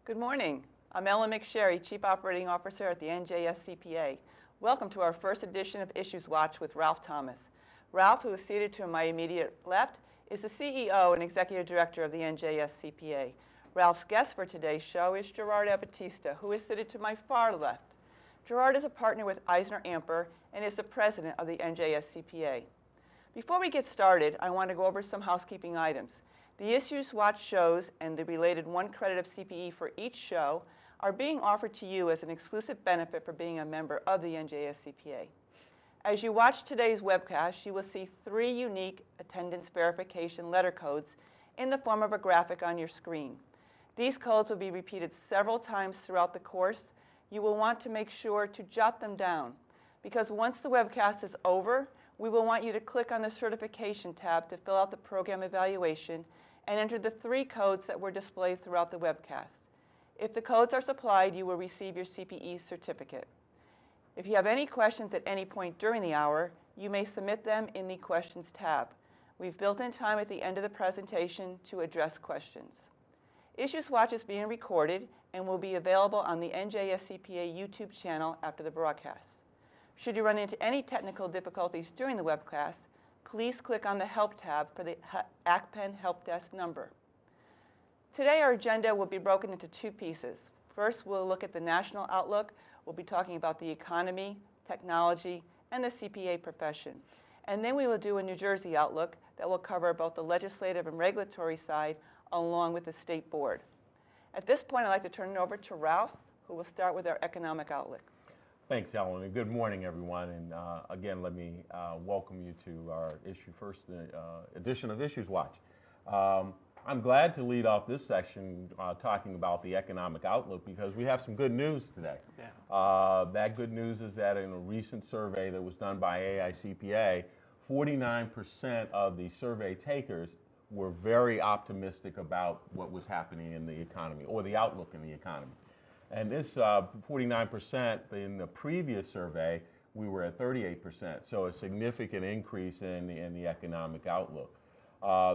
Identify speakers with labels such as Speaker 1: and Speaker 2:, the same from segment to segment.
Speaker 1: Good morning. I'm Ellen McSherry, Chief Operating Officer at the NJCPA. Welcome to our first edition of IssuesWatch with Ralph Thomas. Ralph, who is seated to my immediate left, is the CEO and Executive Director of the NJCPA. Ralph's guest for today's show is Gerard Abatista, who is seated to my far left. Gerard is a partner with Eisner Amper and is the President of the NJCPA. Before we get started, I want to go over some housekeeping items. The IssuesWatch shows and the related 1 credit of CPE for each show are being offered to you as an exclusive benefit for being a member of the NJCPA. As you watch today's webcast, you will see 3 unique attendance verification letter codes in the form of a graphic on your screen. These codes will be repeated several times throughout the course. You will want to make sure to jot them down, because once the webcast is over, we will want you to click on the Certification tab to fill out the program evaluation and enter the 3 codes that were displayed throughout the webcast. If the codes are supplied, you will receive your CPE certificate. If you have any questions at any point during the hour, you may submit them in the Questions tab. We've built in time at the end of the presentation to address questions. IssuesWatch is being recorded and will be available on the NJCPA YouTube channel after the broadcast. Should you run into any technical difficulties during the webcast, please click on the Help tab for the ACPEN Help Desk number. Today our agenda will be broken into 2 pieces. First, we'll look at the national outlook. We'll be talking about the economy, technology, and the CPA profession. And then we will do a New Jersey outlook that will cover both the legislative and regulatory side along with the state board. At this point, I'd like to turn it over to Ralph, who will start with our economic outlook.
Speaker 2: Thanks, Ellen, and good morning, everyone. And again, let me welcome you to our first edition of IssuesWatch. I'm glad to lead off this section talking about the economic outlook because we have some good news today. Yeah. That good news is that in a recent survey that was done by AICPA, 49% of the survey takers were very optimistic about what was happening in the economy or the outlook in the economy. And this 49%, in the previous survey, we were at 38%, so a significant increase in the economic outlook.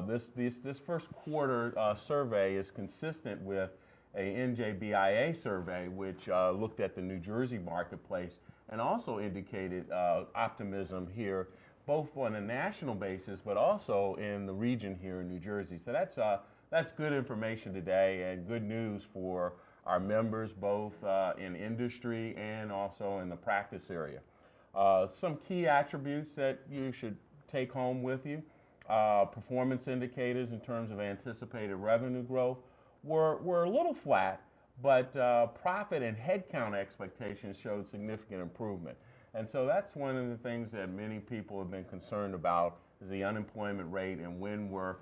Speaker 2: This first quarter survey is consistent with a NJBIA survey, which looked at the New Jersey marketplace and also indicated optimism here, both on a national basis, but also in the region here in New Jersey. So that's good information today and good news for our members, both in industry and also in the practice area. Some key attributes that you should take home with you. Performance indicators in terms of anticipated revenue growth were a little flat, but profit and headcount expectations showed significant improvement. And so that's one of the things that many people have been concerned about is the unemployment rate and when were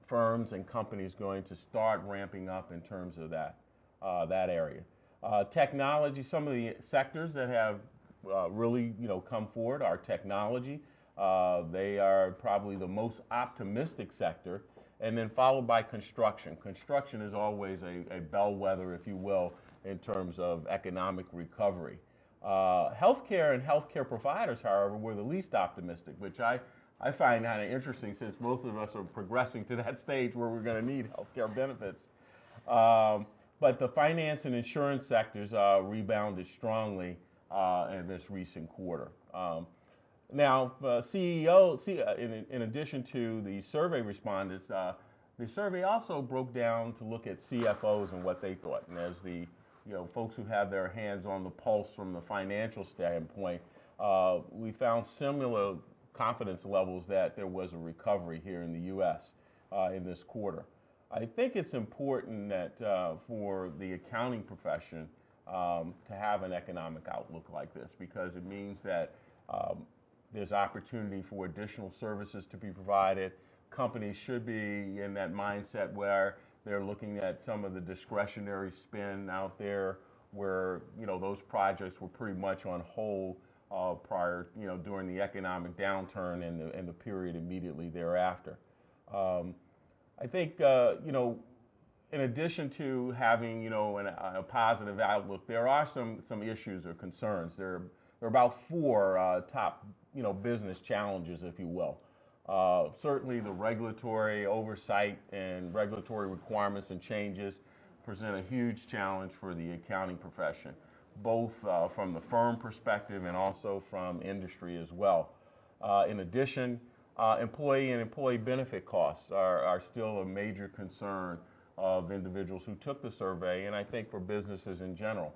Speaker 2: firms and companies going to start ramping up in terms of that area. Technology, some of the sectors that have really come forward are technology. They are probably the most optimistic sector, and then followed by construction. Construction is always a bellwether, if you will, in terms of economic recovery. Healthcare and healthcare providers, however, were the least optimistic, which I find kind of interesting since most of us are progressing to that stage where we're going to need healthcare benefits. But the finance and insurance sectors rebounded strongly in this recent quarter. Now, in addition to the survey respondents, the survey also broke down to look at CFOs and what they thought. And as the folks who have their hands on the pulse from the financial standpoint, we found similar confidence levels that there was a recovery here in the U.S. In this quarter. I think it's important that for the accounting profession to have an economic outlook like this because it means that there's opportunity for additional services to be provided. Companies should be in that mindset where they're looking at some of the discretionary spend out there where those projects were pretty much on hold prior, during the economic downturn and the period immediately thereafter. I think, in addition to having, a positive outlook, there are some issues or concerns. There are about 4 top, business challenges, if you will. Certainly the regulatory oversight and regulatory requirements and changes present a huge challenge for the accounting profession, both from the firm perspective and also from industry as well. In addition, employee and employee benefit costs are still a major concern of individuals who took the survey, and I think for businesses in general.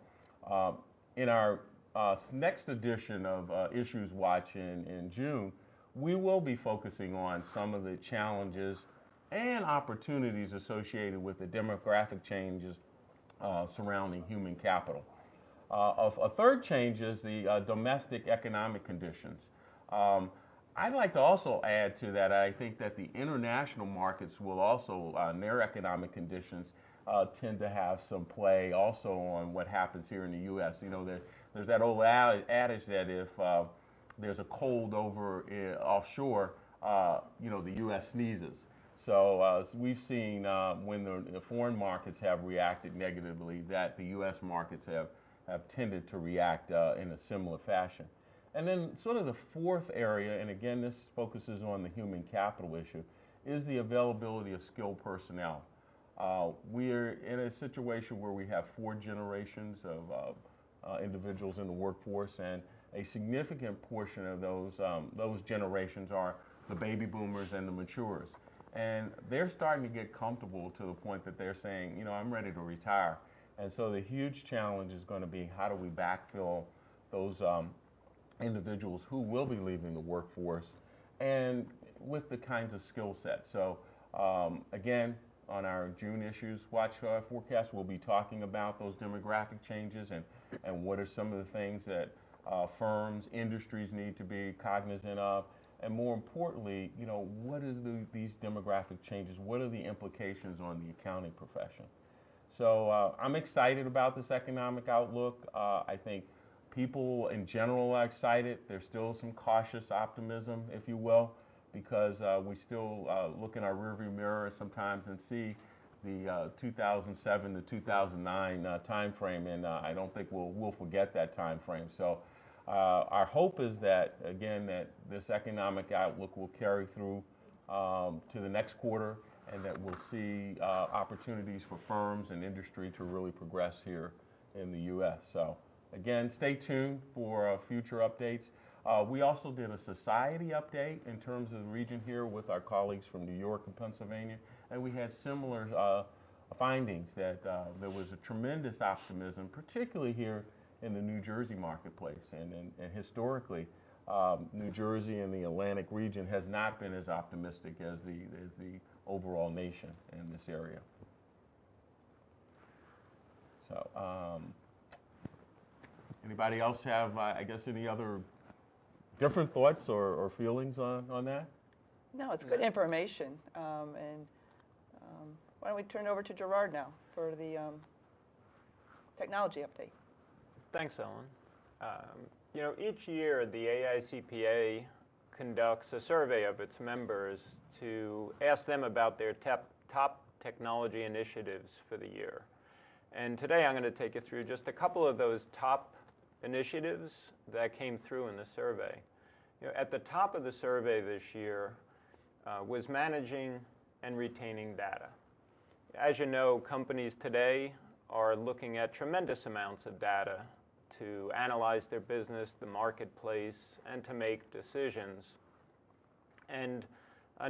Speaker 2: In our next edition of IssuesWatch in June, we will be focusing on some of the challenges and opportunities associated with the demographic changes surrounding human capital. A third change is the domestic economic conditions. I'd like to also add to that, I think that the international markets will also, their economic conditions tend to have some play also on what happens here in the U.S. You know, there's that old adage that if there's a cold over offshore, you know, the U.S. sneezes. So we've seen when the foreign markets have reacted negatively, that the U.S. markets have tended to react in a similar fashion. And then sort of the fourth area, and again this focuses on the human capital issue, is the availability of skilled personnel. We're in a situation where we have 4 generations of individuals in the workforce, and a significant portion of those generations are the baby boomers and the matures. And they're starting to get comfortable to the point that they're saying, you know, I'm ready to retire. And so the huge challenge is going to be, how do we backfill those individuals who will be leaving the workforce, and with the kinds of skill sets. So again, on our June IssuesWatch forecast, we'll be talking about those demographic changes and what are some of the things that firms, industries need to be cognizant of, and more importantly, you know, what is these demographic changes, what are the implications on the accounting profession? So I'm excited about this economic outlook. I think people in general are excited. There's still some cautious optimism, if you will, because we still look in our rearview mirror sometimes and see the 2007 to 2009 time frame, and I don't think we'll forget that time frame. So our hope is that, again, that this economic outlook will carry through to the next quarter, and that we'll see opportunities for firms and industry to really progress here in the U.S. So again, stay tuned for future updates. We also did a society update in terms of the region here with our colleagues from New York and Pennsylvania, and we had similar findings that there was a tremendous optimism, particularly here in the New Jersey marketplace. And historically, New Jersey and the Atlantic region has not been as optimistic as the overall nation in this area. So anybody else have, I guess, any other different thoughts or feelings on that?
Speaker 1: No, it's good information. Why don't we turn it over to Gerard now for the technology update.
Speaker 3: Thanks, Ellen. You know, each year the AICPA conducts a survey of its members to ask them about their top technology initiatives for the year. And today I'm going to take you through just a couple of those top initiatives that came through in the survey. You know, at the top of the survey this year was managing and retaining data. As you know, companies today are looking at tremendous amounts of data to analyze their business, the marketplace, and to make decisions. And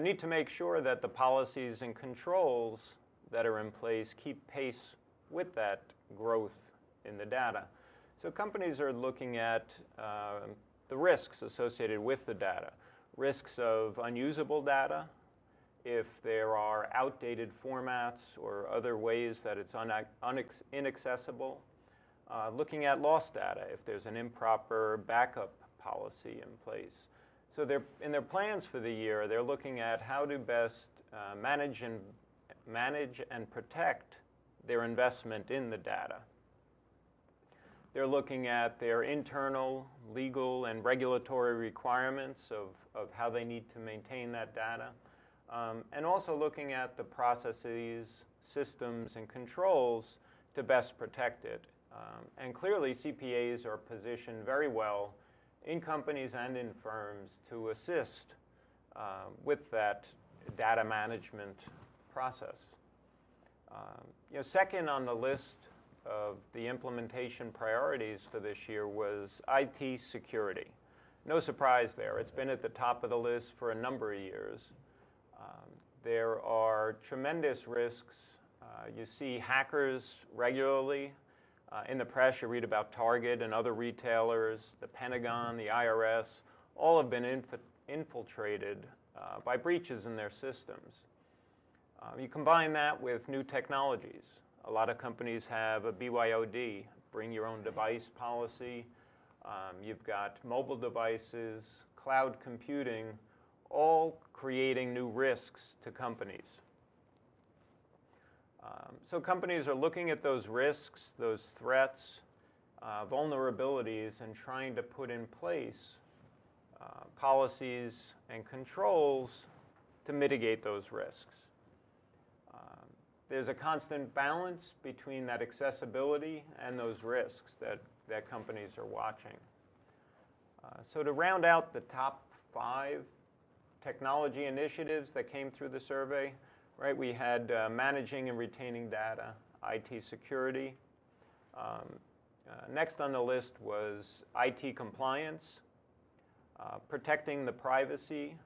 Speaker 3: need to make sure that the policies and controls that are in place keep pace with that growth in the data. So companies are looking at the risks associated with the data. Risks of unusable data, if there are outdated formats or other ways that it's inaccessible. Looking at lost data, if there's an improper backup policy in place. So in their plans for the year, they're looking at how to best manage and protect their investment in the data. They're looking at their internal legal and regulatory requirements of how they need to maintain that data, and also looking at the processes, systems, and controls to best protect it. And clearly, CPAs are positioned very well in companies and in firms to assist with that data management process. Second on the list of the implementation priorities for this year was IT security. No surprise there. It's been at the top of the list for a number of years. There are tremendous risks. You see hackers regularly. In the press, you read about Target and other retailers, the Pentagon, the IRS, all have been infiltrated by breaches in their systems. You combine that with new technologies. A lot of companies have a BYOD, bring your own device policy. You've got mobile devices, cloud computing, all creating new risks to companies. So companies are looking at those risks, those threats, vulnerabilities, and trying to put in place policies and controls to mitigate those risks. There's a constant balance between that accessibility and those risks that companies are watching. So to round out the top 5 technology initiatives that came through the survey, right, we had managing and retaining data, IT security. Next on the list was IT compliance, protecting the privacy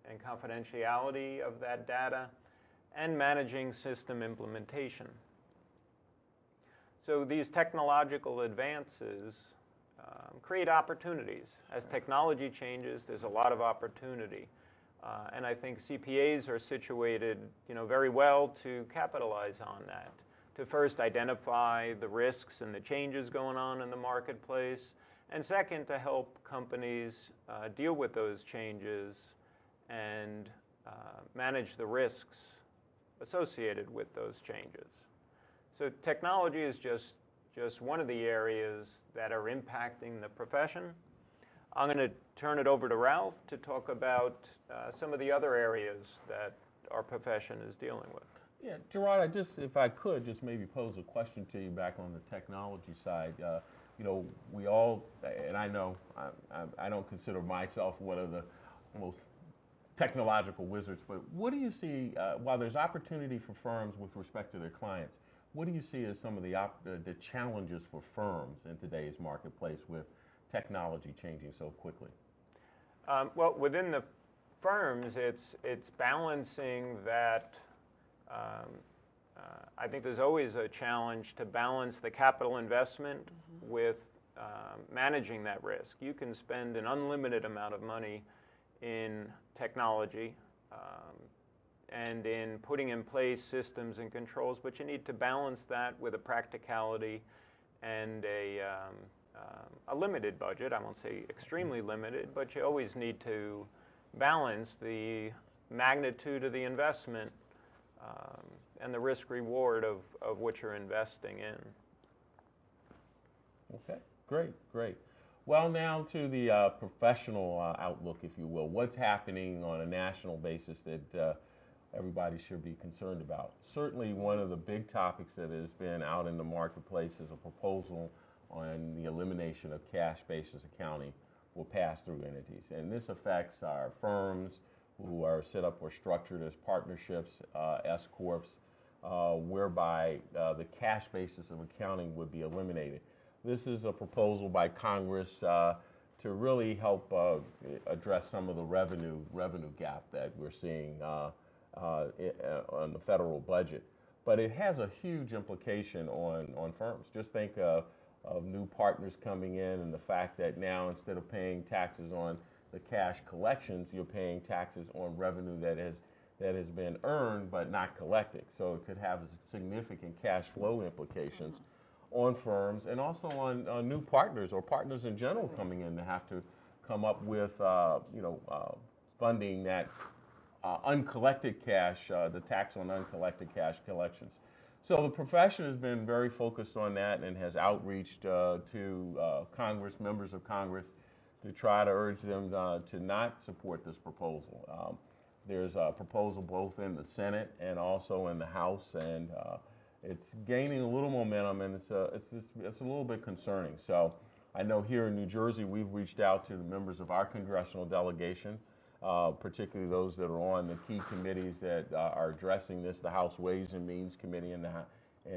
Speaker 3: and confidentiality of that data, and managing system implementation. So these technological advances create opportunities. As technology changes, there's a lot of opportunity. And I think CPAs are situated, very well to capitalize on that. To first identify the risks and the changes going on in the marketplace, and second, to help companies deal with those changes and manage the risks associated with those changes. So technology is just one of the areas that are impacting the profession. I'm going to turn it over to Ralph to talk about some of the other areas that our profession is dealing with.
Speaker 2: Yeah, Gerard, if I could, just maybe pose a question to you back on the technology side. We all, and I know I don't consider myself one of the most technological wizards, but what do you see, while there's opportunity for firms with respect to their clients, what do you see as some of the challenges for firms in today's marketplace with technology changing so quickly?
Speaker 3: Well, within the firms, it's balancing that. I think there's always a challenge to balance the capital investment with managing that risk. You can spend an unlimited amount of money in technology and in putting in place systems and controls, but you need to balance that with a practicality and a limited budget. I won't say extremely limited, but you always need to balance the magnitude of the investment and the risk-reward of what you're investing in.
Speaker 2: Okay, great. Well, now to the professional outlook, if you will. What's happening on a national basis that everybody should be concerned about? Certainly one of the big topics that has been out in the marketplace is a proposal on the elimination of cash basis accounting for pass-through entities. And this affects our firms who are set up or structured as partnerships, S-corps, whereby the cash basis of accounting would be eliminated. This is a proposal by Congress to really help address some of the revenue gap that we're seeing on the federal budget. But it has a huge implication on firms. Just think of new partners coming in and the fact that now instead of paying taxes on the cash collections, you're paying taxes on revenue that has been earned but not collected. So it could have significant cash flow implications on firms and also on new partners or partners in general coming in to have to come up with funding that uncollected cash, the tax on uncollected cash collections. So the profession has been very focused on that and has outreached to Congress, members of Congress, to try to urge them to not support this proposal. There's a proposal both in the Senate and also in the House, and it's gaining a little momentum, and it's a little bit concerning. So I know here in New Jersey, we've reached out to the members of our congressional delegation particularly those that are on the key committees that are addressing this, the House Ways and Means Committee in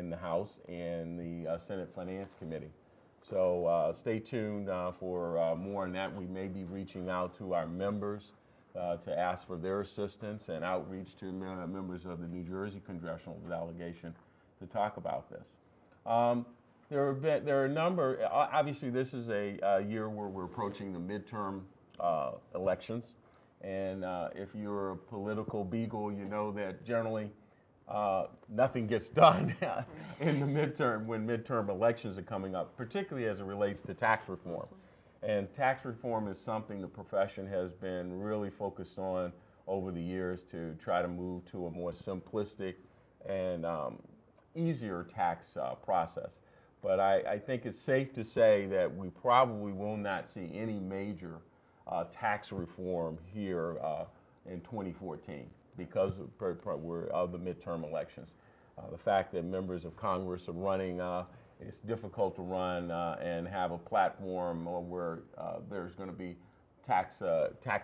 Speaker 2: the House and the Senate Finance Committee. So stay tuned for more on that. We may be reaching out to our members to ask for their assistance and outreach to members of the New Jersey congressional delegation to talk about this. There are a number, obviously this is a year where we're approaching the midterm elections. And if you're a political beagle, you know that generally nothing gets done in the midterm when midterm elections are coming up, particularly as it relates to tax reform. And tax reform is something the profession has been really focused on over the years to try to move to a more simplistic and easier tax process. But I think it's safe to say that we probably will not see any major tax reform here in 2014 because of the midterm elections. The fact that members of Congress are running, it's difficult to run and have a platform where there's going to be tax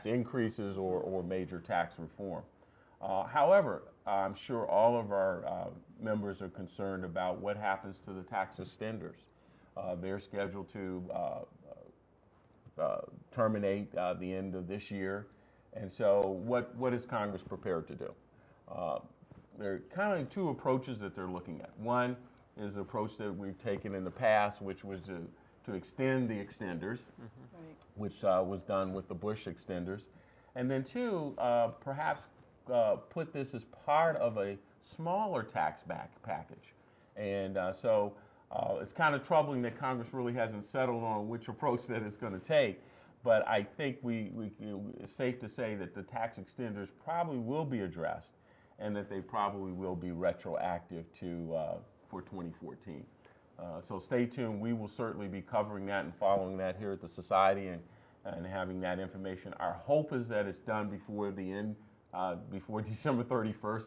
Speaker 2: increases or major tax reform. However, I'm sure all of our members are concerned about what happens to the tax extenders. They're scheduled to terminate the end of this year. And so what is Congress prepared to do? There are kind of two approaches that they're looking at. One is the approach that we've taken in the past, which was to extend the extenders, which was done with the Bush extenders. And then two, perhaps put this as part of a smaller tax package. And so it's kind of troubling that Congress really hasn't settled on which approach that it's going to take. But I think it's safe to say that the tax extenders probably will be addressed and that they probably will be retroactive for 2014. So stay tuned. We will certainly be covering that and following that here at the Society and having that information. Our hope is that it's done before the end, before December 31st,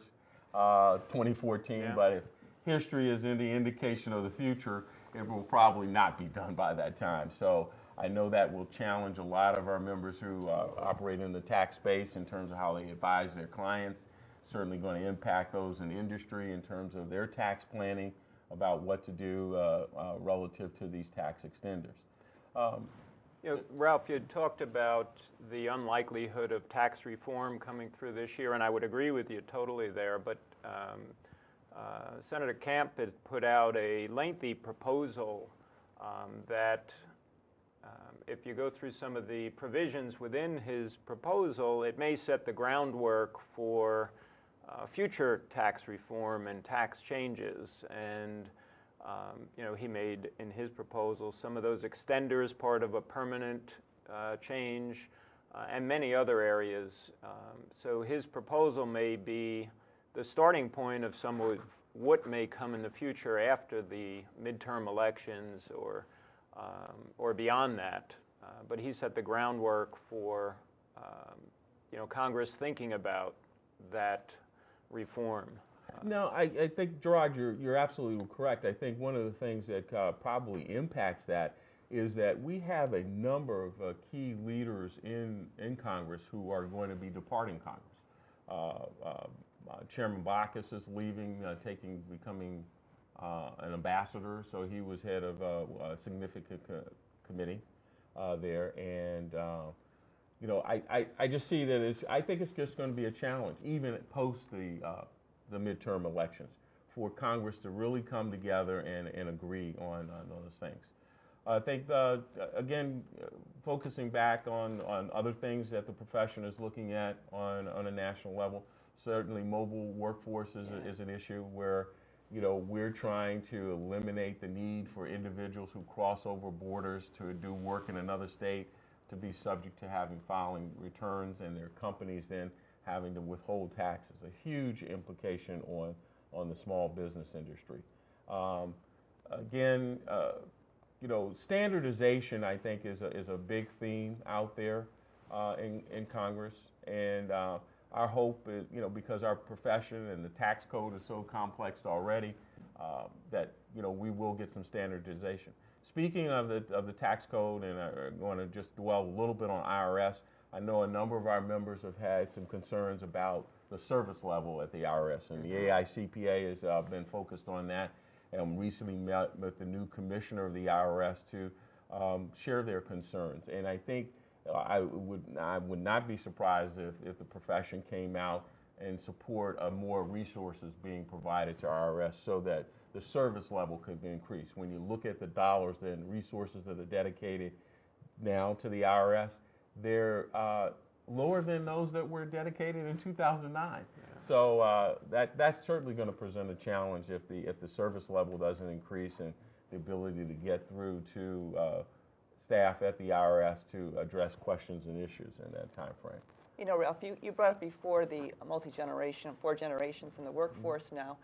Speaker 2: 2014. Yeah. But if history is any indication of the future, it will probably not be done by that time. So I know that will challenge a lot of our members who operate in the tax space in terms of how they advise their clients. Certainly going to impact those in the industry in terms of their tax planning about what to do relative to these tax extenders.
Speaker 3: You know, Ralph, you had talked about the unlikelihood of tax reform coming through this year, and I would agree with you totally there, but Senator Camp has put out a lengthy proposal that if you go through some of the provisions within his proposal, it may set the groundwork for future tax reform and tax changes. And you know, he made in his proposal some of those extenders part of a permanent change and many other areas. So his proposal may be the starting point of some of what may come in the future after the midterm elections or beyond that. But he set the groundwork for you know, Congress thinking about that reform.
Speaker 2: No, I think, Gerard, you're absolutely correct. I think one of the things that probably impacts that is that we have a number of key leaders in Congress who are going to be departing Congress. Chairman Baucus is leaving, becoming an ambassador, so he was head of a significant committee there. And you know, I just see that I think it's just going to be a challenge, even post the midterm elections, for Congress to really come together and agree on those things. I think, again, focusing back on other things that the profession is looking at on a national level, certainly mobile workforce is an issue where, you know, we're trying to eliminate the need for individuals who cross over borders to do work in another state to be subject to filing returns, and their companies then having to withhold taxes. A huge implication on the small business industry. Again, you know, standardization, I think, is a big theme out there in Congress, and our hope is, you know, because our profession and the tax code is so complex already, that, you know, we will get some standardization. Speaking of the tax code, and I want to just dwell a little bit on IRS, I know a number of our members have had some concerns about the service level at the IRS, and the AICPA has been focused on that, and recently met with the new commissioner of the IRS to share their concerns. And I think I would not be surprised if the profession came out and support of more resources being provided to IRS so that the service level could be increased. When you look at the dollars and resources that are dedicated now to the IRS, they're lower than those that were dedicated in 2009. Yeah. So that's certainly going to present a challenge if the service level doesn't increase and the ability to get through to staff at the IRS to address questions and issues in that time frame.
Speaker 1: You know, Ralph, you brought up before the multi-generation, 4 generations in the workforce now,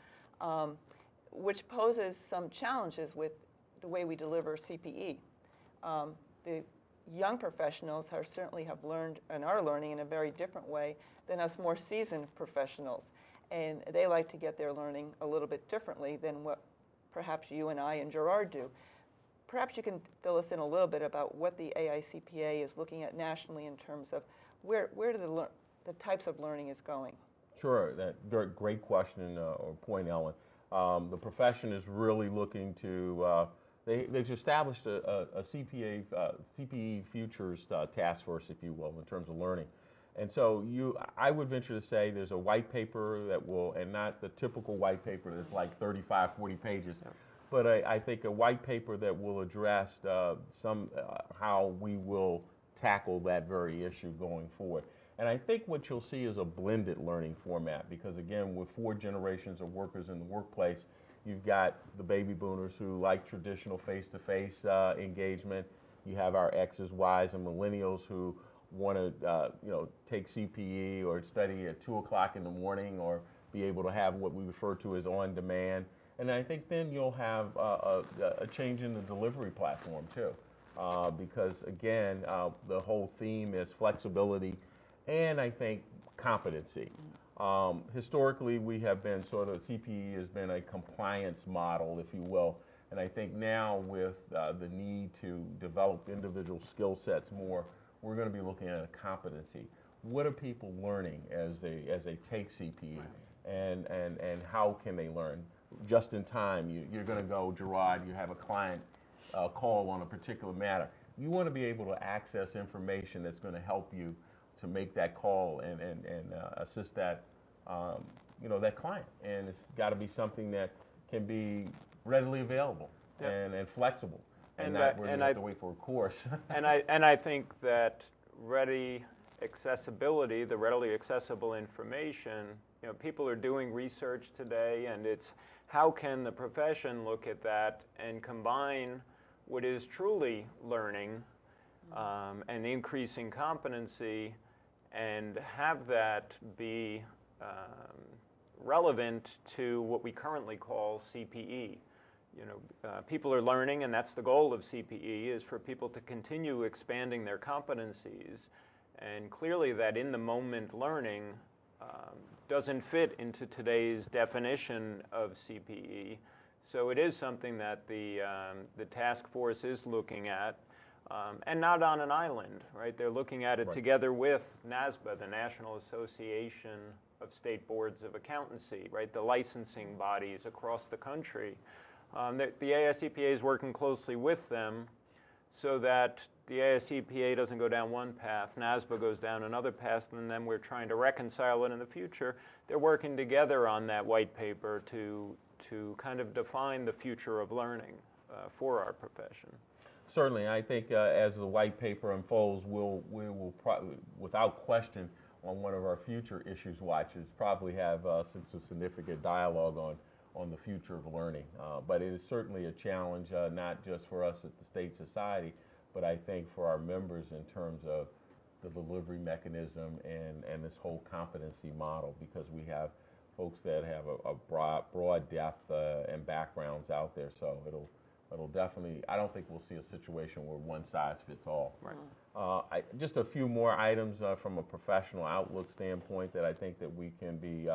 Speaker 1: which poses some challenges with the way we deliver CPE. The young professionals certainly have learned and are learning in a very different way than us more seasoned professionals. And they like to get their learning a little bit differently than what perhaps you and I and Gerard do. Perhaps you can fill us in a little bit about what the AICPA is looking at nationally in terms of where the types of learning is going.
Speaker 2: Sure, great question or point, Ellen. The profession is really looking to, they've established a CPE futures task force, if you will, in terms of learning. And so I would venture to say there's a white paper that will, and not the typical white paper that's like 35, 40 pages, but I think a white paper that will address how we will tackle that very issue going forward. And I think what you'll see is a blended learning format because, again, with 4 generations of workers in the workplace, you've got the baby boomers who like traditional face-to-face engagement. You have our X's, Y's, and millennials who want to take CPE or study at 2 o'clock in the morning or be able to have what we refer to as on-demand. And I think then you'll have a change in the delivery platform too. Because again, the whole theme is flexibility and I think competency. Historically, we have been CPE has been a compliance model, if you will. And I think now with the need to develop individual skill sets more, we're going to be looking at a competency. What are people learning as they take CPE? Right. And how can they learn? Just in time, you're going to go, Gerard, you have a client call on a particular matter. You want to be able to access information that's going to help you to make that call and assist that that client. And it's got to be something that can be readily available and flexible, and not where you have to wait for a course.
Speaker 3: and I think that ready accessibility, the readily accessible information. People are doing research today, and it's how can the profession look at that and combine what is truly learning and increasing competency and have that be relevant to what we currently call CPE. People are learning, and that's the goal of CPE, is for people to continue expanding their competencies. And clearly that in-the-moment learning doesn't fit into today's definition of CPE. So it is something that the task force is looking at, and not on an island, right? They're looking at it together with NASBA, the National Association of State Boards of Accountancy, right? The licensing bodies across the country. The AICPA is working closely with them so that the AICPA doesn't go down one path, NASBA goes down another path, and then we're trying to reconcile it in the future. They're working together on that white paper to kind of define the future of learning for our profession.
Speaker 2: Certainly, I think as the white paper unfolds, we will without question, on one of our future issues watches, probably have some significant dialogue on the future of learning. But it is certainly a challenge, not just for us at the state society, but I think for our members in terms of the delivery mechanism and this whole competency model, because we have folks that have a broad depth and backgrounds out there. So it'll definitely, I don't think we'll see a situation where one size fits all. Right. Just a few more items from a professional outlook standpoint that I think that we can be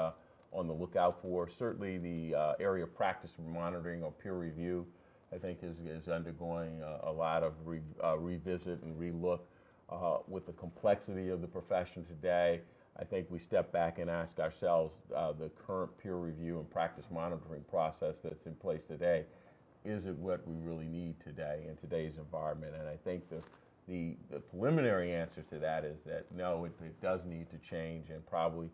Speaker 2: on the lookout for. Certainly the area of practice monitoring or peer review, I think is undergoing a lot of revisit and relook. with the complexity of the profession today, I think we step back and ask ourselves, the current peer review and practice monitoring process that's in place today, is it what we really need today in today's environment? And I think the preliminary answer to that is that no, it does need to change and probably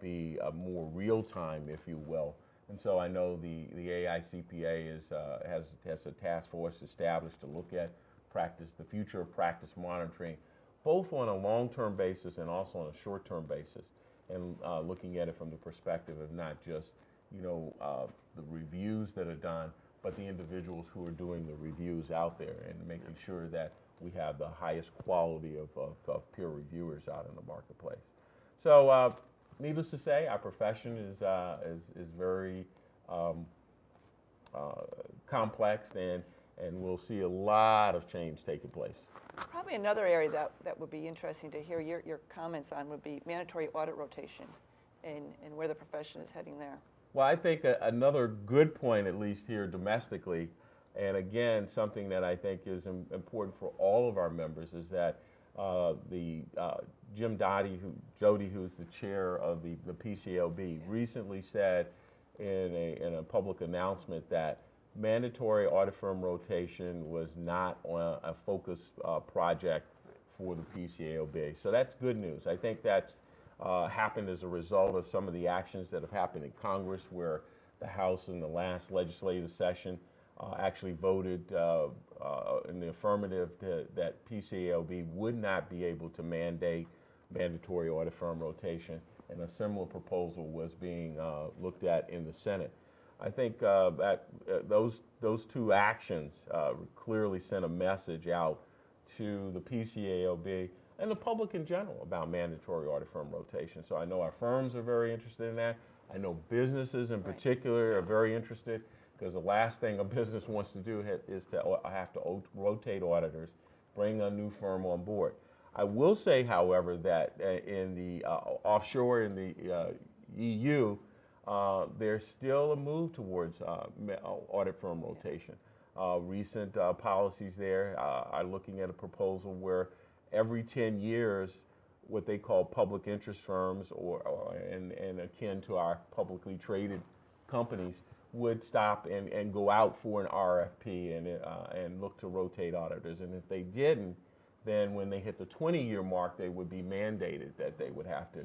Speaker 2: be more real time, if you will. And so I know the AICPA has a task force established to look at the future of practice monitoring, both on a long-term basis and also on a short-term basis, and looking at it from the perspective of not just, the reviews that are done, but the individuals who are doing the reviews out there, and making sure that we have the highest quality of peer reviewers out in the marketplace. So, needless to say, our profession is very complex, and we'll see a lot of change taking place.
Speaker 1: Probably another area that would be interesting to hear your comments on would be mandatory audit rotation and where the profession is heading there.
Speaker 2: Well, I think another good point, at least here domestically, and again, something that I think is important for all of our members, is that Jim Jody, who's the chair of the PCAOB, recently said in a public announcement that mandatory audit firm rotation was not a focus project for the PCAOB. So that's good news. I think that's happened as a result of some of the actions that have happened in Congress, where the House in the last legislative session actually voted in the affirmative that PCAOB would not be able to mandate mandatory audit firm rotation, and a similar proposal was being looked at in the Senate. I think that those two actions clearly sent a message out to the PCAOB and the public in general about mandatory audit firm rotation. So I know our firms are very interested in that. I know businesses in particular are very interested, because the last thing a business wants to do is to have to rotate auditors, bring a new firm on board. I will say, however, that in the offshore in the EU, there's still a move towards audit firm rotation. Recent policies there are looking at a proposal where every 10 years, what they call public interest firms, and akin to our publicly traded companies, would stop and go out for an RFP and look to rotate auditors. And if they didn't, then when they hit the 20-year mark, they would be mandated that they would have to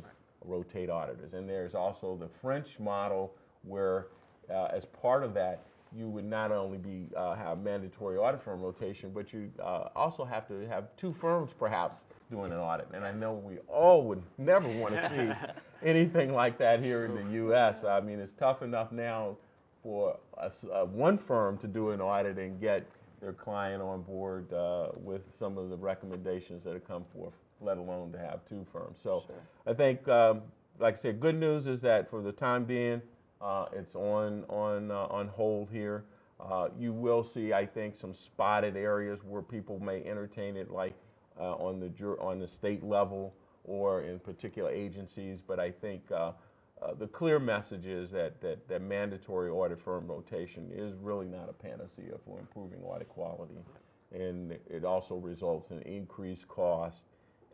Speaker 2: rotate auditors. And there's also the French model where, as part of that, you would not only have mandatory audit firm rotation, but you also have to have two firms perhaps doing an audit. And I know we all would never want to see anything like that here in the U.S. I mean, it's tough enough now for one firm to do an audit and get their client on board with some of the recommendations that have come forth, let alone to have two firms. So sure. I think, like I said, good news is that for the time being, it's on hold here. You will see, I think, some spotted areas where people may entertain it, like on the state level or in particular agencies. But I think the clear message is that mandatory audit firm rotation is really not a panacea for improving audit quality, and it also results in increased cost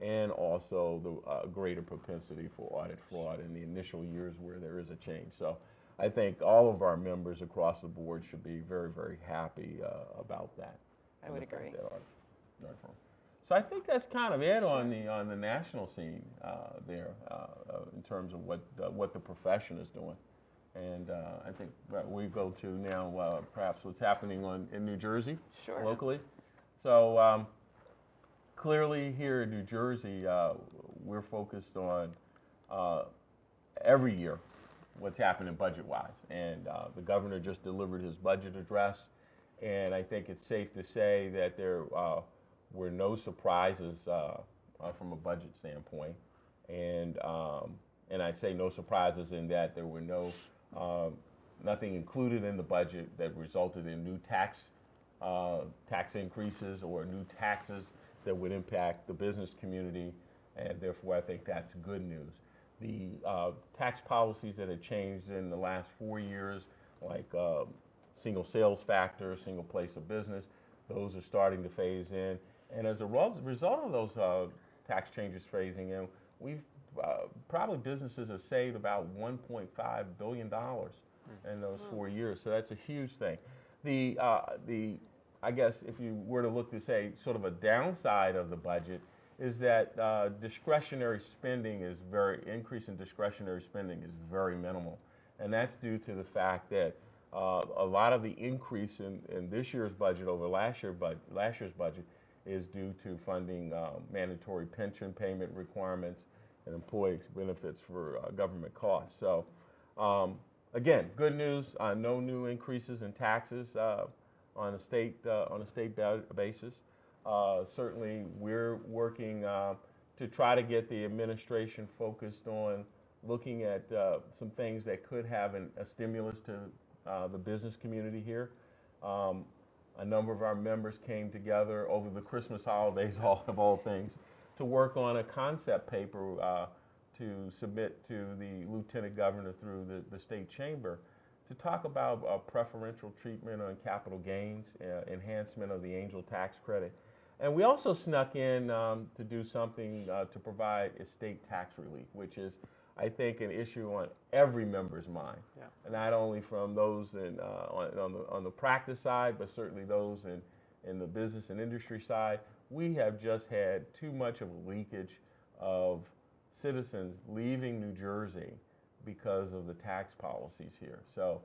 Speaker 2: and also the greater propensity for audit fraud in the initial years where there is a change. So I think all of our members across the board should be very, very happy about that.
Speaker 1: I would agree.
Speaker 2: So I think that's kind of it on the national scene there in terms of what the profession is doing. And I think we go to now perhaps what's happening in New Jersey,
Speaker 1: sure,
Speaker 2: locally. So clearly here in New Jersey, we're focused on every year what's happening budget-wise. And the governor just delivered his budget address, and I think it's safe to say that there were no surprises from a budget standpoint. And I say no surprises in that there were nothing included in the budget that resulted in new tax increases or new taxes that would impact the business community, and therefore I think that's good news. The tax policies that have changed in the last 4 years, like single sales factor, single place of business, those are starting to phase in. And as a result of those tax changes phasing in, we've probably businesses have saved about $1.5 billion in those 4 years. So that's a huge thing. I guess if you were to look to say sort of a downside of the budget is that discretionary spending increase in discretionary spending is very minimal. And that's due to the fact that a lot of the increase in this year's budget over last year's budget is due to funding mandatory pension payment requirements and employee benefits for government costs. So again, good news, no new increases in taxes on a state basis. Certainly, we're working to try to get the administration focused on looking at some things that could have a stimulus to the business community here. A number of our members came together over the Christmas holidays, of all things, to work on a concept paper to submit to the Lieutenant Governor through the state chamber to talk about preferential treatment on capital gains, enhancement of the angel tax credit. And we also snuck in to do something to provide estate tax relief, which is, I think, an issue on every member's mind. Yeah. And not only from those on the practice side, but certainly those in the business and industry side. We have just had too much of a leakage of citizens leaving New Jersey because of the tax policies here. So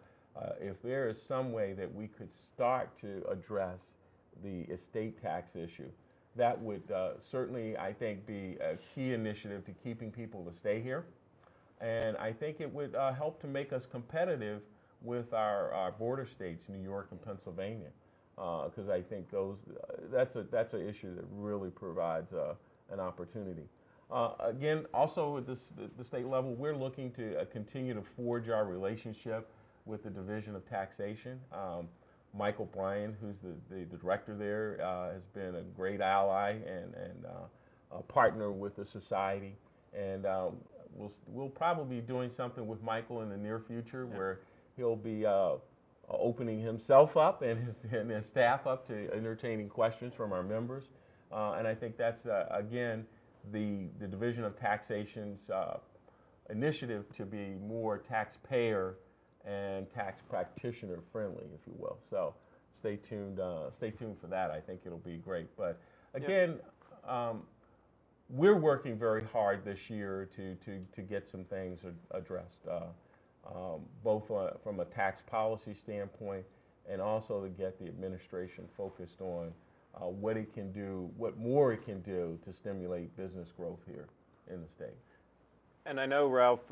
Speaker 2: if there is some way that we could start to address the estate tax issue, that would certainly, I think, be a key initiative to keeping people to stay here. And I think it would help to make us competitive with our border states, New York and Pennsylvania, because I think that's an issue that really provides an opportunity. Again, also at the state level, we're looking to continue to forge our relationship with the Division of Taxation. Michael Bryan, who's the director there, has been a great ally and a partner with the society. And we'll probably be doing something with Michael in the near future where he'll be opening himself up and his staff up to entertaining questions from our members. And I think that's, again, the Division of Taxation's initiative to be more taxpayer and tax practitioner friendly, if you will. So stay tuned for that. I think it'll be great. But again, we're working very hard this year to get some things addressed, both from a tax policy standpoint and also to get the administration focused on what it can do, what more it can do to stimulate business growth here in the state.
Speaker 3: And I know, Ralph,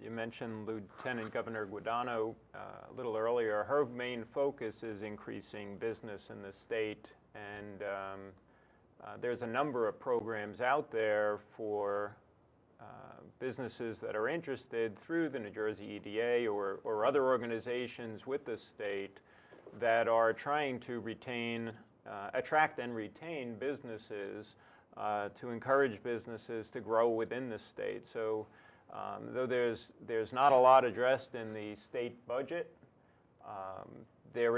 Speaker 3: you mentioned Lieutenant Governor Guadagno a little earlier. Her main focus is increasing business in the state, and there's a number of programs out there for businesses that are interested through the New Jersey EDA or other organizations with the state that are trying to attract and retain businesses to encourage businesses to grow within the state. So though there's not a lot addressed in the state budget, there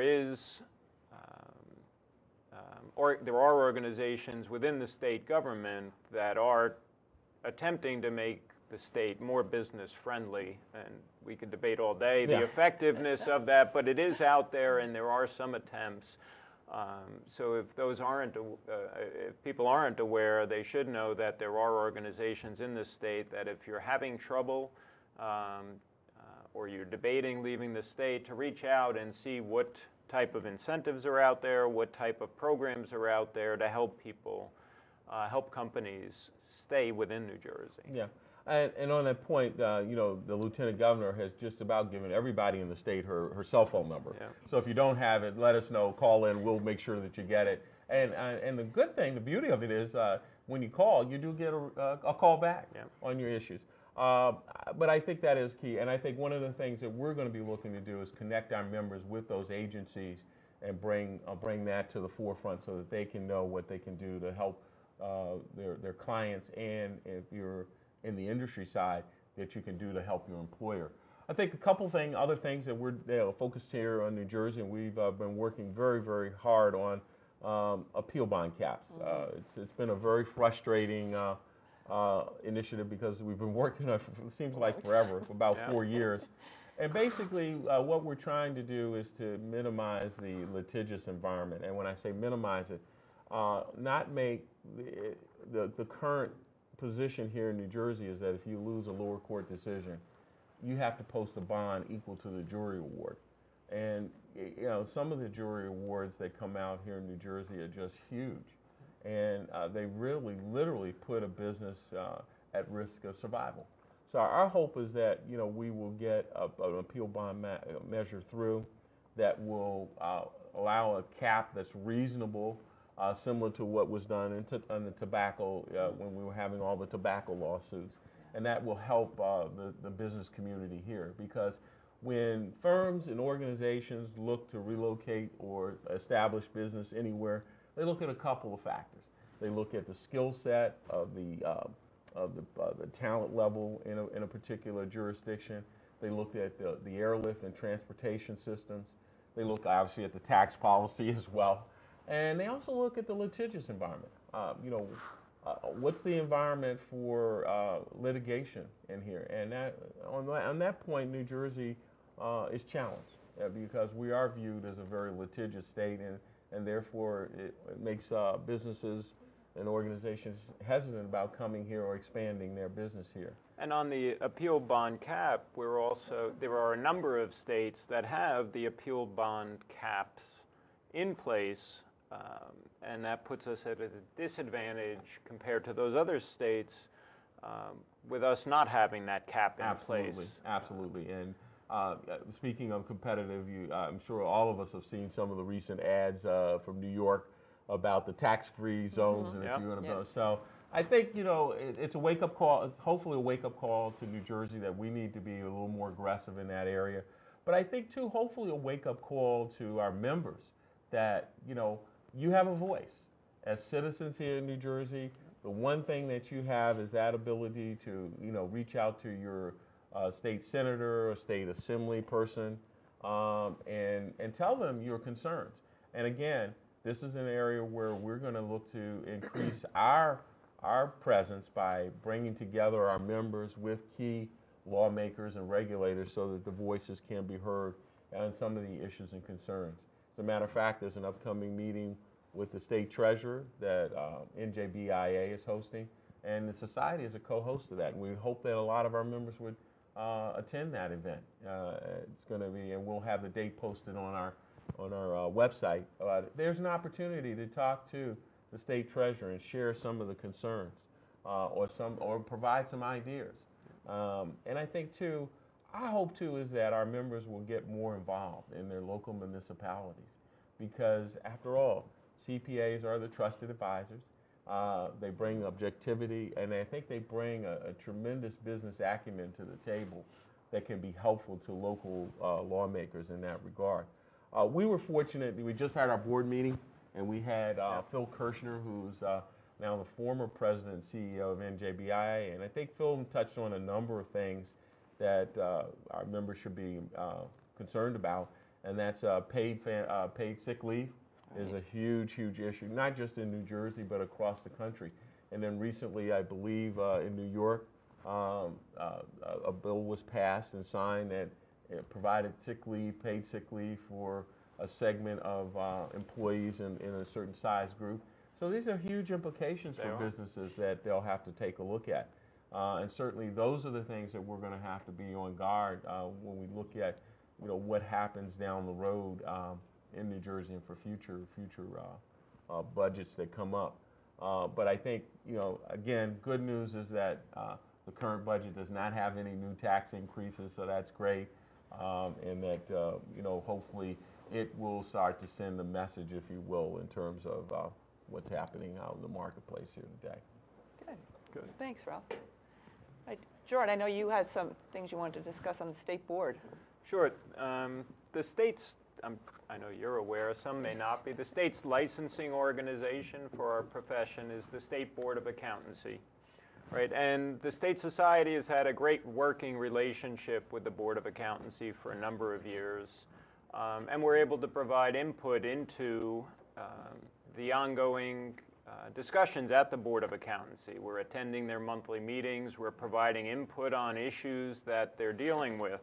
Speaker 3: are organizations within the state government that are attempting to make the state more business friendly, and we could debate all day the effectiveness of that, but it is out there and there are some attempts. So if people aren't aware, they should know that there are organizations in the state that if you're having trouble or you're debating leaving the state, to reach out and see what type of incentives are out there, what type of programs are out there to help people, help companies stay within New Jersey.
Speaker 2: Yeah. And on that point, you know, the Lieutenant Governor has just about given everybody in the state her cell phone number. Yeah. So if you don't have it, let us know, call in, we'll make sure that you get it. And the good thing, the beauty of it is when you call, you do get a call back on your issues. But I think that is key. And I think one of the things that we're going to be looking to do is connect our members with those agencies and bring that to the forefront so that they can know what they can do to help their clients, and if you're in the industry side, that you can do to help your employer. I think a couple other things that we're focused here on New Jersey, and we've been working very, very hard on appeal bond caps. It's been a very frustrating initiative because we've been working on it, it seems like forever, for about 4 years. And basically, what we're trying to do is to minimize the litigious environment. And when I say minimize it, not make the current position here in New Jersey is that if you lose a lower court decision, you have to post a bond equal to the jury award. And you know, some of the jury awards that come out here in New Jersey are just huge. And they really, literally put a business at risk of survival. So our hope is that, you know, we will get an appeal bond measure through that will allow a cap that's reasonable, similar to what was done on the tobacco when we were having all the tobacco lawsuits. And that will help the business community here, because when firms and organizations look to relocate or establish business anywhere, they look at a couple of factors. They look at the skill set of the talent level in a particular jurisdiction. They look at the airlift and transportation systems. They look obviously at the tax policy as well. And they also look at the litigious environment. You know, what's the environment for litigation in here? And that, on that point, New Jersey is challenged because we are viewed as a very litigious state, and therefore it makes businesses and organizations hesitant about coming here or expanding their business here.
Speaker 3: And on the appeal bond cap, there are a number of states that have the appeal bond caps in place, and that puts us at a disadvantage compared to those other states with us not having that cap in place.
Speaker 2: Absolutely. And speaking of competitive, I'm sure all of us have seen some of the recent ads from New York about the tax-free zones and a few of those. So I think, you know, it's a wake-up call. It's hopefully a wake-up call to New Jersey that we need to be a little more aggressive in that area. But I think, too, hopefully a wake-up call to our members that, you know, you have a voice. As citizens here in New Jersey, the one thing that you have is that ability to, you know, reach out to your state senator or state assembly person and tell them your concerns. And again, this is an area where we're going to look to increase our presence by bringing together our members with key lawmakers and regulators so that the voices can be heard on some of the issues and concerns. As a matter of fact, there's an upcoming meeting with the state treasurer that NJCPA is hosting, and the society is a co-host of that. And we hope that a lot of our members would attend that event. It's going to be, and we'll have the date posted on our website. There's an opportunity to talk to the state treasurer and share some of the concerns or provide some ideas. And I think too, I hope too is that our members will get more involved in their local municipalities, because after all, CPAs are the trusted advisors. They bring objectivity, and I think they bring a tremendous business acumen to the table that can be helpful to local lawmakers in that regard. We were fortunate, we just had our board meeting, and we had Phil Kirshner, who's now the former president and CEO of NJCPA, and I think Phil touched on a number of things that our members should be concerned about, and that's paid sick leave is a huge, huge issue, not just in New Jersey, but across the country. And then recently, I believe in New York, a bill was passed and signed that it provided paid sick leave for a segment of employees in a certain size group. So these are huge implications for businesses that they'll have to take a look at. And certainly those are the things that we're going to have to be on guard when we look at, you know, what happens down the road in New Jersey and for future budgets that come up. But I think, you know, again, good news is that the current budget does not have any new tax increases, so that's great. And that, you know, hopefully it will start to send a message, if you will, in terms of what's happening out in the marketplace here today.
Speaker 1: Good. Thanks, Ralph. Gerard, I know you had some things you wanted to discuss on the state board.
Speaker 3: Sure. The state's, I know you're aware, some may not be, the state's licensing organization for our profession is the State Board of Accountancy. Right, and the State Society has had a great working relationship with the Board of Accountancy for a number of years, and we're able to provide input into the ongoing discussions at the Board of Accountancy. We're attending their monthly meetings. We're providing input on issues that they're dealing with.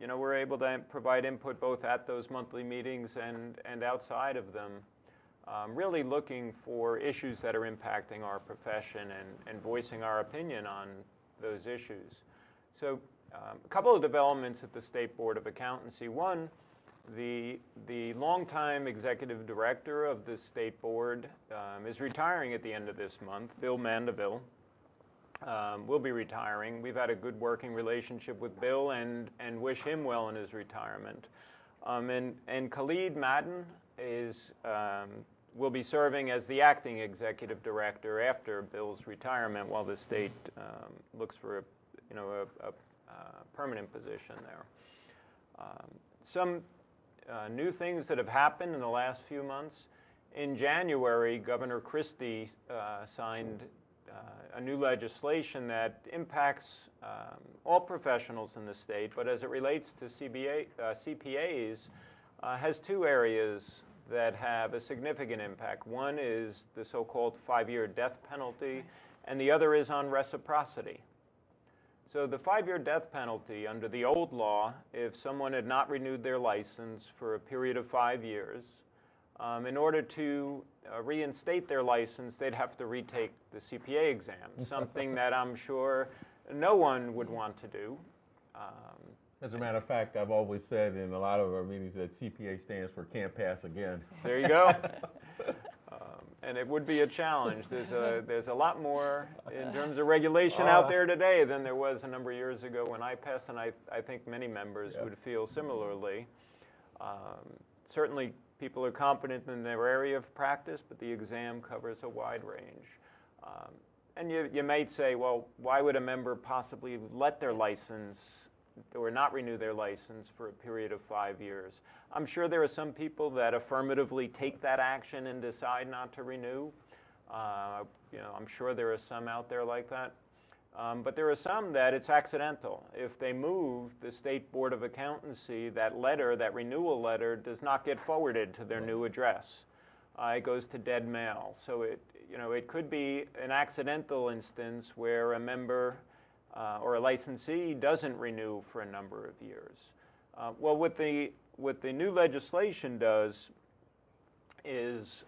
Speaker 3: You know, we're able to provide input both at those monthly meetings and outside of them, really looking for issues that are impacting our profession and voicing our opinion on those issues. So a couple of developments at the State Board of Accountancy. One, the longtime executive director of the State Board is retiring at the end of this month. Bill Mandeville will be retiring. We've had a good working relationship with Bill and wish him well in his retirement. And Khalid Madden will be serving as the acting executive director after Bill's retirement while the state looks for a permanent position there. Some new things that have happened in the last few months. In January, Governor Christie signed a new legislation that impacts all professionals in the state, but as it relates to CPAs, has two areas that have a significant impact. One is the so-called 5-year death penalty, and the other is on reciprocity. So the 5-year death penalty, under the old law, if someone had not renewed their license for a period of 5 years, in order to reinstate their license, they'd have to retake the CPA exam, something that I'm sure no one would want to do.
Speaker 2: As a matter of fact, I've always said in a lot of our meetings that CPA stands for can't pass again.
Speaker 3: There you go. And it would be a challenge. There's a lot more in terms of regulation out there today than there was a number of years ago when I passed, and I think many members would feel similarly. Certainly, people are competent in their area of practice, but the exam covers a wide range. And you might say, well, why would a member possibly let their license or not renew their license for a period of 5 years? I'm sure there are some people that affirmatively take that action and decide not to renew. I'm sure there are some out there like that. But there are some that it's accidental. If they move, the State Board of Accountancy, that letter, that renewal letter, does not get forwarded to their new address. It goes to dead mail. So it could be an accidental instance where a member or a licensee doesn't renew for a number of years. Well, what the new legislation does is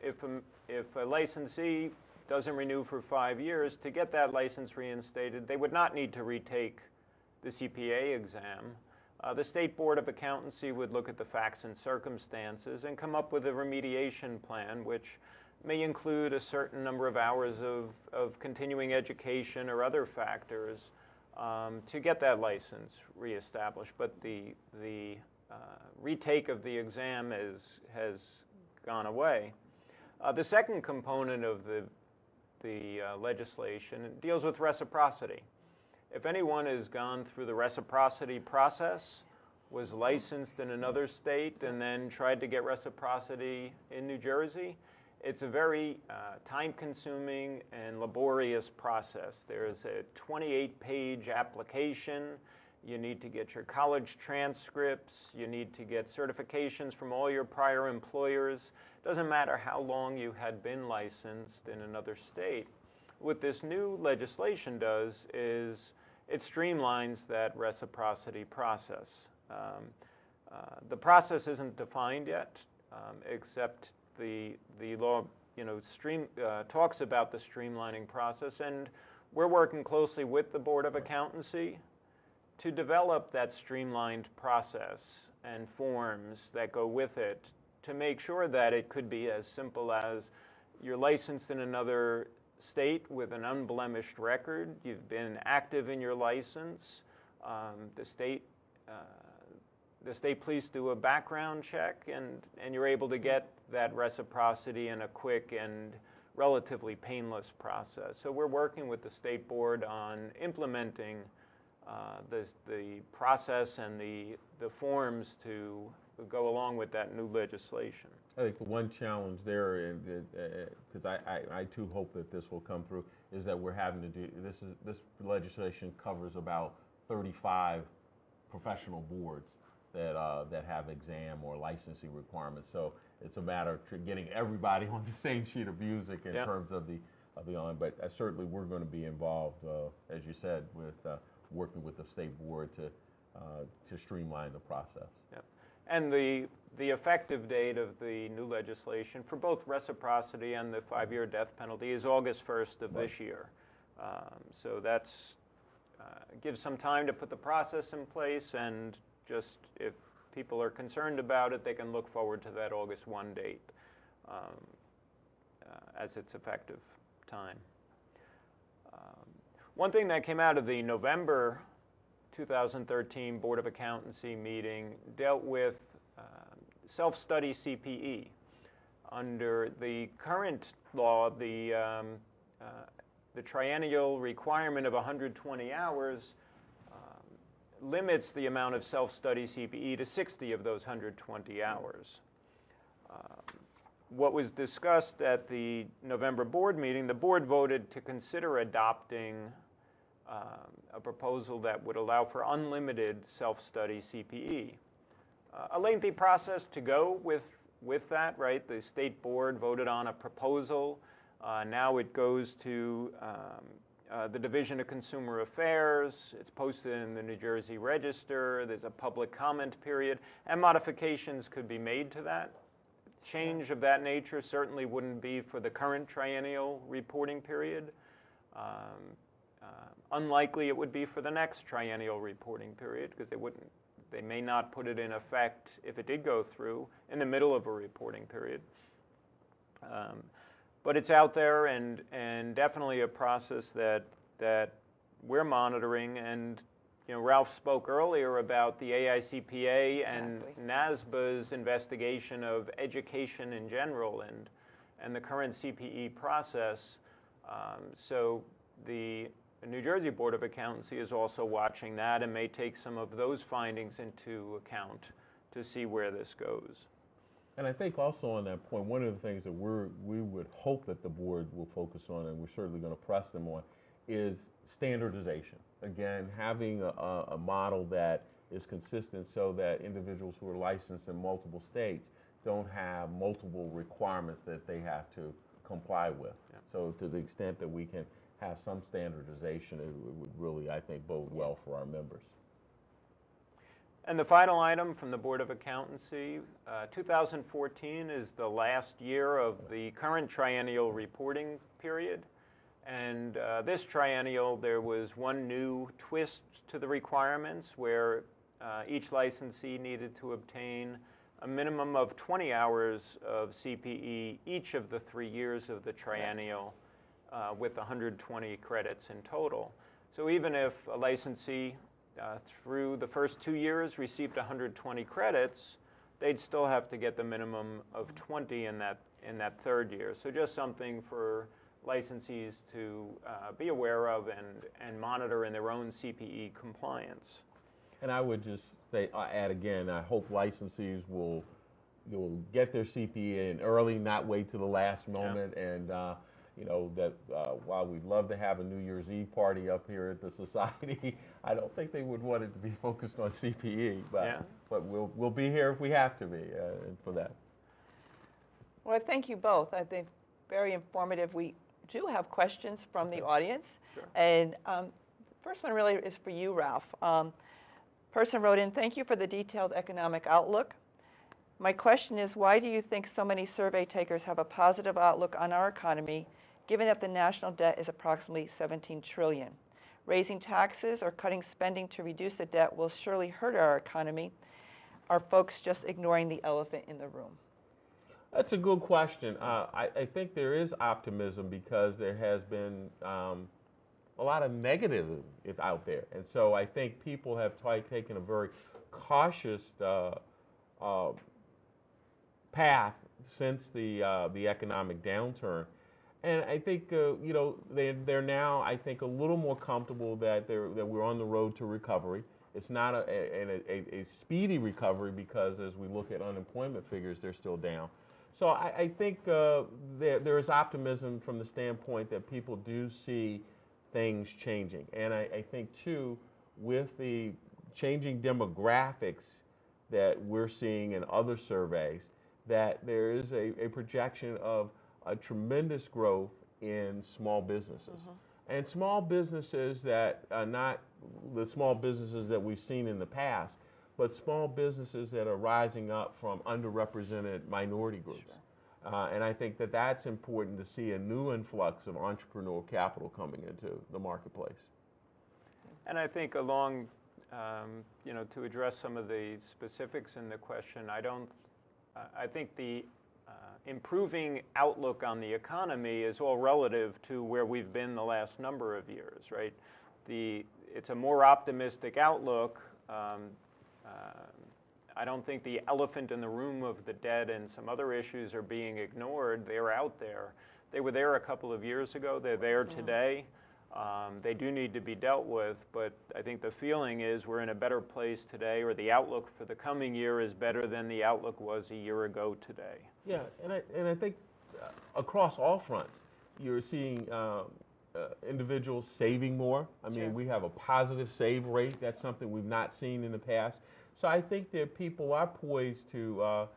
Speaker 3: if a licensee doesn't renew for 5 years, to get that license reinstated, they would not need to retake the CPA exam. The State Board of Accountancy would look at the facts and circumstances and come up with a remediation plan, which may include a certain number of hours of continuing education or other factors to get that license reestablished. But the retake of the exam has gone away. The second component of the legislation deals with reciprocity. If anyone has gone through the reciprocity process, was licensed in another state, and then tried to get reciprocity in New Jersey, it's a very time-consuming and laborious process. There's a 28-page application. You need to get your college transcripts. You need to get certifications from all your prior employers. Doesn't matter how long you had been licensed in another state. What this new legislation does is it streamlines that reciprocity process. The process isn't defined yet, except the law talks about the streamlining process, and we're working closely with the Board of Accountancy to develop that streamlined process and forms that go with it to make sure that it could be as simple as you're licensed in another state with an unblemished record, you've been active in your license, the state police do a background check, and you're able to get that reciprocity in a quick and relatively painless process. So we're working with the State Board on implementing the process and the forms to go along with that new legislation.
Speaker 2: I think the one challenge there, because I too hope that this will come through, is that we're having to do this legislation covers about 35 professional boards that have exam or licensing requirements. So it's a matter of getting everybody on the same sheet of music in terms of the on. But certainly we're going to be involved, as you said, with working with the state board to streamline the process.
Speaker 3: Yep. And the effective date of the new legislation for both reciprocity and the 5-year death penalty is August 1st of this year. So that's gives some time to put the process in place, and just if people are concerned about it, they can look forward to that August 1 date as its effective time. One thing that came out of the November 2013 Board of Accountancy meeting dealt with SelfStudy CPA. Under the current law, the triennial requirement of 120 hours limits the amount of self-study CPA to 60 of those 120 hours. What was discussed at the November board meeting, the board voted to consider adopting a proposal that would allow for unlimited self-study CPA. A lengthy process to go with that, right? The state board voted on a proposal. Now it goes to the Division of Consumer Affairs. It's posted in the New Jersey Register. There's a public comment period, and modifications could be made to that. Change of that nature certainly wouldn't be for the current triennial reporting period. Unlikely it would be for the next triennial reporting period, because they may not put it in effect if it did go through in the middle of a reporting period. But it's out there, and definitely a process that we're monitoring. And you know, Ralph spoke earlier about the AICPA and NASBA's investigation of education in general and the current CPE process. So the New Jersey Board of Accountancy is also watching that and may take some of those findings into account to see where this goes.
Speaker 2: And I think also on that point, one of the things that we would hope that the board will focus on, and we're certainly going to press them on, is standardization. Again, having a model that is consistent so that individuals who are licensed in multiple states don't have multiple requirements that they have to comply with. Yeah. So to the extent that we can have some standardization, it would really, I think, bode well for our members.
Speaker 3: And the final item from the Board of Accountancy, 2014 is the last year of the current triennial reporting period. And this triennial, there was one new twist to the requirements where each licensee needed to obtain a minimum of 20 hours of CPE each of the 3 years of the triennial with 120 credits in total. So even if a licensee through the first 2 years received 120 credits, they'd still have to get the minimum of 20 in that third year. So just something for licensees to be aware of and monitor in their own CPE compliance.
Speaker 2: And I would just say, add again, I hope licensees will get their CPE in early, not wait to the last moment. Yeah. And you know, that while we'd love to have a New Year's Eve party up here at the society, I don't think they would want it to be focused on CPE. But we'll be here if we have to be for that.
Speaker 1: Well, thank you both. I think very informative. We do have questions from the audience.
Speaker 3: Sure.
Speaker 1: And the first one really is for you, Ralph. Person wrote in, thank you for the detailed economic outlook. My question is, why do you think so many survey takers have a positive outlook on our economy, given that the national debt is approximately $17 trillion? Raising taxes or cutting spending to reduce the debt will surely hurt our economy. Are folks just ignoring the elephant in the room?
Speaker 2: That's a good question. I think there is optimism because there has been a lot of negativism out there. And so I think people have taken a very cautious path since the economic downturn. And I think you know, they're now, I think, a little more comfortable that we're on the road to recovery. It's not a speedy recovery because as we look at unemployment figures, they're still down. So I think there is optimism from the standpoint that people do see things changing. And I think, too, with the changing demographics that we're seeing in other surveys, that there is a projection of a tremendous growth in small businesses. And small businesses that are not the small businesses that we've seen in the past, but small businesses that are rising up from underrepresented minority groups. And I think that that's important to see a new influx of entrepreneurial capital coming into the marketplace.
Speaker 3: And I think along, to address some of the specifics in the question, I think the improving outlook on the economy is all relative to where we've been the last number of years, right? It's a more optimistic outlook. I don't think the elephant in the room of the debt and some other issues are being ignored. They're out there. They were there a couple of years ago. They're there today. They do need to be dealt with, but I think the feeling is we're in a better place today, or the outlook for the coming year is better than the outlook was a year ago today.
Speaker 2: Yeah, and I think across all fronts, you're seeing individuals saving more. I mean, we have a positive save rate. That's something we've not seen in the past. So I think that people are poised to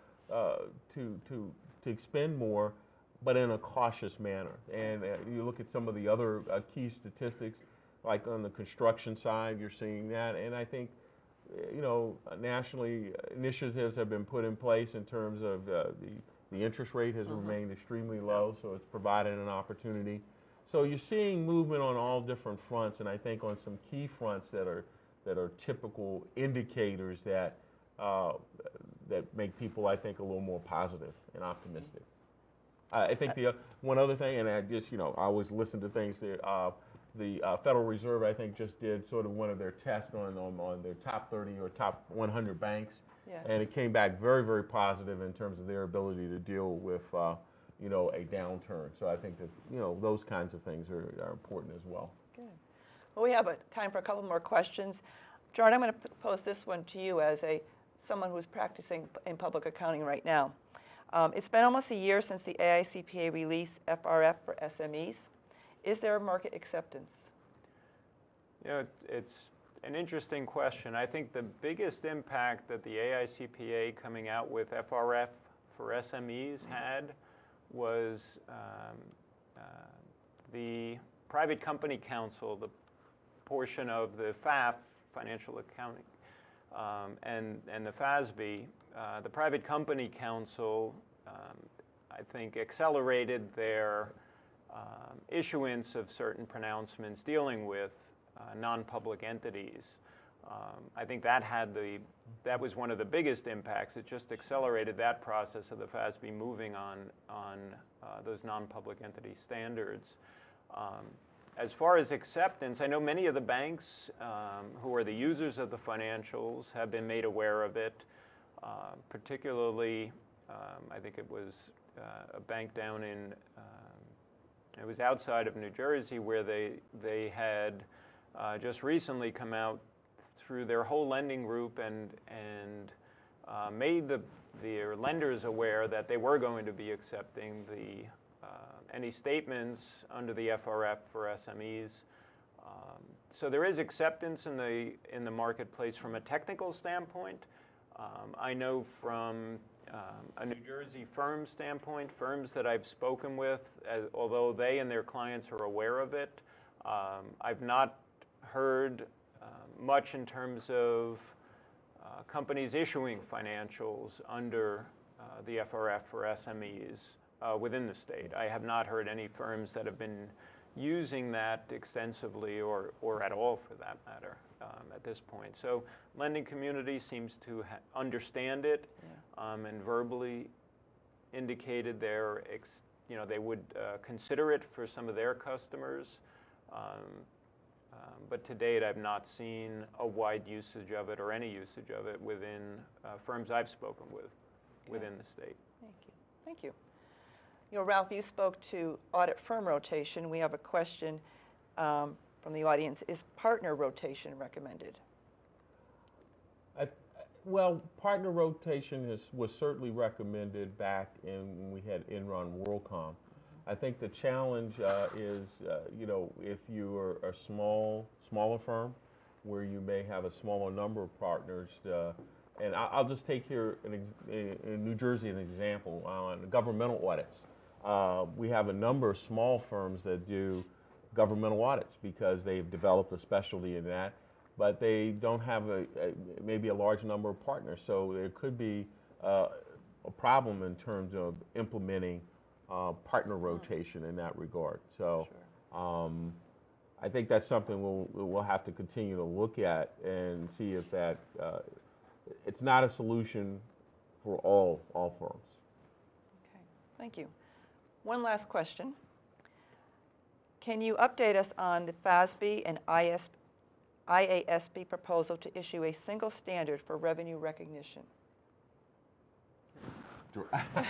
Speaker 2: expend more, but in a cautious manner. And you look at some of the other key statistics, like on the construction side, you're seeing that. And I think, nationally, initiatives have been put in place in terms of the interest rate has remained extremely low, so it's provided an opportunity. So you're seeing movement on all different fronts, and I think on some key fronts that are typical indicators that that make people, I think, a little more positive and optimistic. I think the one other thing, and I just, I always listen to things that the Federal Reserve, I think, just did sort of one of their tests on their top 30 or top 100 banks, and it came back very, very positive in terms of their ability to deal with, a downturn. So I think that, those kinds of things are important as well.
Speaker 1: Good. Well, we have time for a couple more questions. Jordan, I'm going to pose this one to you as someone who's practicing in public accounting right now. It's been almost a year since the AICPA released FRF for SMEs. Is there a market acceptance?
Speaker 3: It's an interesting question. I think the biggest impact that the AICPA coming out with FRF for SMEs had was the Private Company Council, the portion of the FAF, Financial Accounting, and the FASB. The Private Company Council, I think, accelerated their issuance of certain pronouncements dealing with non-public entities. I think that was one of the biggest impacts. It just accelerated that process of the FASB moving on those non-public entity standards. As far as acceptance, I know many of the banks who are the users of the financials have been made aware of it. Particularly, I think it was a bank down it was outside of New Jersey, where they had just recently come out through their whole lending group and made their lenders aware that they were going to be accepting any statements under the FRF for SMEs. So there is acceptance in the marketplace from a technical standpoint. I know from a New Jersey firm standpoint, firms that I've spoken with, although they and their clients are aware of it, I've not heard much in terms of companies issuing financials under the FRF for SMEs within the state. I have not heard any firms that have been using that extensively or at all, for that matter, at this point. So lending community seems to understand it, and verbally indicated they would consider it for some of their customers. But to date, I've not seen a wide usage of it or any usage of it within firms I've spoken with within the state.
Speaker 1: Thank you. Thank you. Ralph, you spoke to audit firm rotation. We have a question from the audience. Is partner rotation recommended?
Speaker 2: Well, partner rotation was certainly recommended back when we had Enron WorldCom. I think the challenge is, if you are a smaller firm where you may have a smaller number of partners, And I'll just take here in New Jersey an example on governmental audits. We have a number of small firms that do governmental audits because they've developed a specialty in that, but they don't have maybe a large number of partners. So there could be a problem in terms of implementing partner rotation in that regard. So I think that's something we'll have to continue to look at and see if that, it's not a solution for all firms.
Speaker 1: Okay, thank you. One last question. Can you update us on the FASB and IASB proposal to issue a single standard for revenue recognition?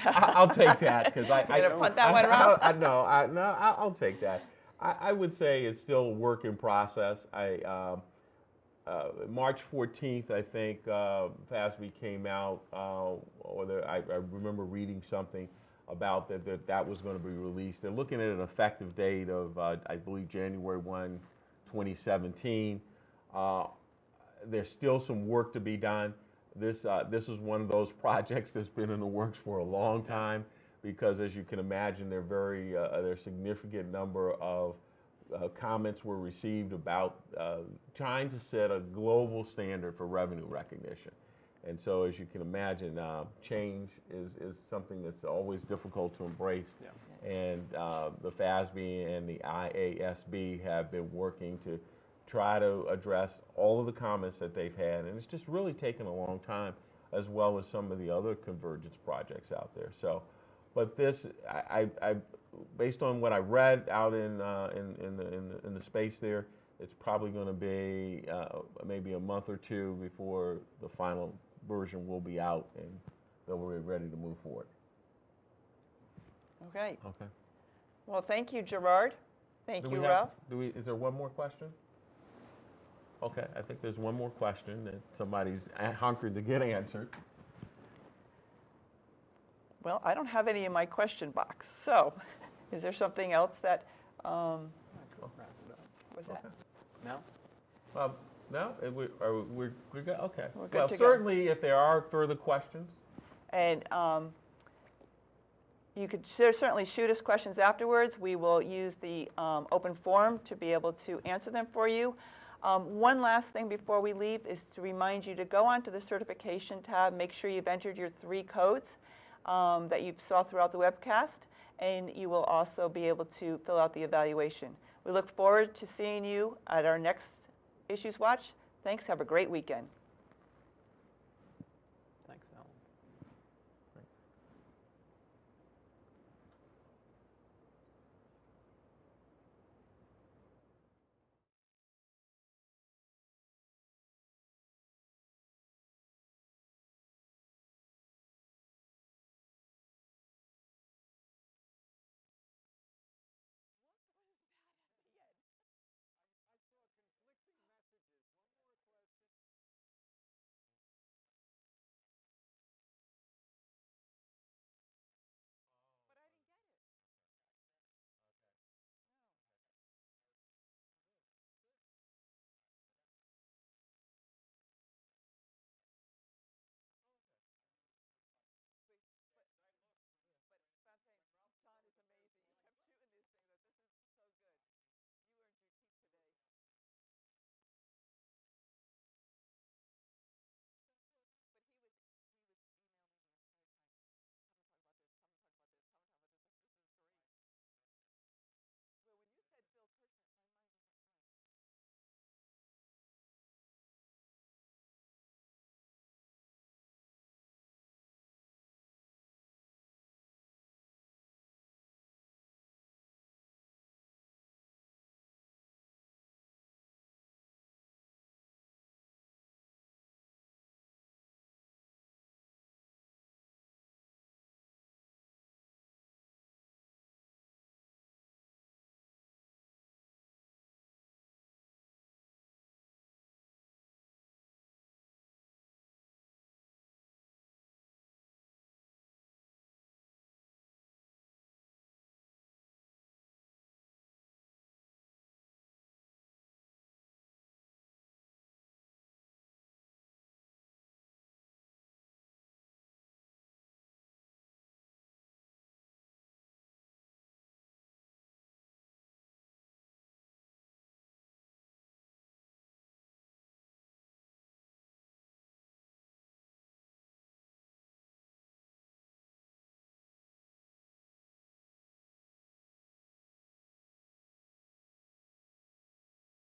Speaker 2: I'll take that because I
Speaker 1: don't punt that one, Ralph?
Speaker 2: I'll take that. I would say it's still a work in process. March 14th, I think FASB came out, I remember reading something about that was going to be released. They're looking at an effective date of, I believe, January 1, 2017. There's still some work to be done. This is one of those projects that's been in the works for a long time because, as you can imagine, there's a significant number of comments were received about trying to set a global standard for revenue recognition. And so, as you can imagine, change is something that's always difficult to embrace. Yeah. And the FASB and the IASB have been working to try to address all of the comments that they've had, and it's just really taken a long time, as well as some of the other convergence projects out there. So, but this, based on what I read out in the space there, it's probably going to be maybe a month or two before the final version will be out and then we're ready to move forward.
Speaker 1: Okay.
Speaker 2: Okay.
Speaker 1: Well, thank you, Gerard. Thank you, Ralph.
Speaker 2: Is there one more question? Okay, I think there's one more question that somebody's hunkered to get answered.
Speaker 1: Well, I don't have any in my question box. So, is there something else that? Was that?
Speaker 3: No.
Speaker 2: No, we're good. Okay.
Speaker 1: We're good
Speaker 2: well,
Speaker 1: to
Speaker 2: certainly, if there are further questions.
Speaker 1: And you could certainly shoot us questions afterwards. We will use the open forum to be able to answer them for you. One last thing before we leave is to remind you to go onto the certification tab, make sure you've entered your 3 codes that you saw throughout the webcast, and you will also be able to fill out the evaluation. We look forward to seeing you at our next Issues Watch. Thanks. Have a great weekend.